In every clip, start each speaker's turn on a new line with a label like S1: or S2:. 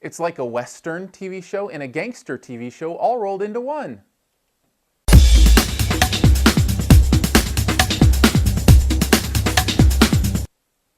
S1: It's like a Western TV show and a gangster TV show all rolled into one.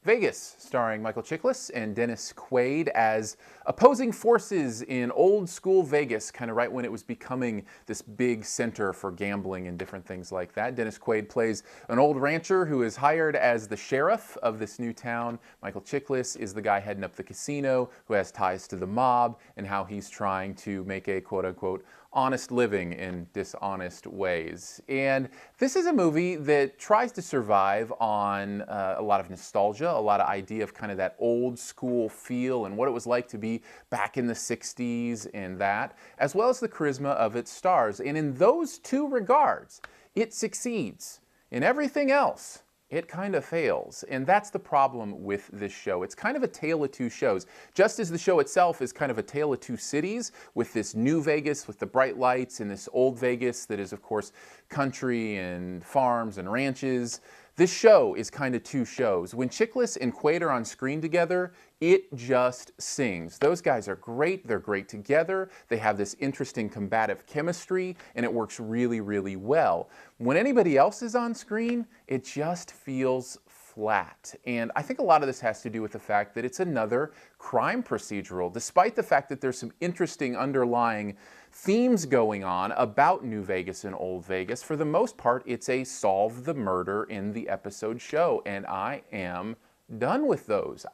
S1: Vegas, starring Michael Chiklis and Dennis Quaid as opposing forces in old school Vegas, kind of right when it was becoming this big center for gambling and different things like that. Dennis Quaid plays an old rancher who is hired as the sheriff of this new town. Michael Chiklis is the guy heading up the casino who has ties to the mob and how he's trying to make a quote-unquote honest living in dishonest ways. And this is a movie that tries to survive on a lot of nostalgia, a lot of idea of kind of that old school feel and what it was like to be back in the 60s and that, as well as the charisma of its stars. And in those two regards, it succeeds. In everything else, it kind of fails. And that's the problem with this show. It's kind of a tale of two shows. Just as the show itself is kind of a tale of two cities, with this new Vegas with the bright lights and this old Vegas that is, of course, country and farms and ranches. This show is kind of two shows. When Chiklis and Quaid are on screen together, it just sings. Those guys are great. They're great together. They have this interesting combative chemistry, and it works really, really well. When anybody else is on screen, it just feels flat. And I think a lot of this has to do with the fact that it's another crime procedural, despite the fact that there's some interesting underlying themes going on about New Vegas and Old Vegas. For the most part, it's a solve the murder in the episode show, and I am done with those.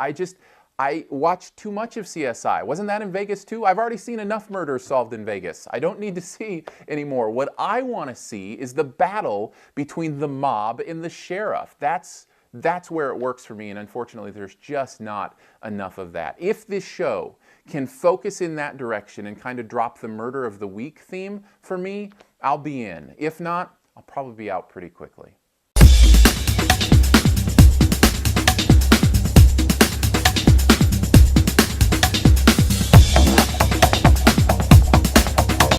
S1: I watched too much of CSI. Wasn't that in Vegas too? I've already seen enough murders solved in Vegas. I don't need to see anymore. What I want to see is the battle between the mob and the sheriff. That's where it works for me, and unfortunately there's just not enough of that. If this show can focus in that direction and kind of drop the murder of the week theme for me, I'll be in. If not, I'll probably be out pretty quickly.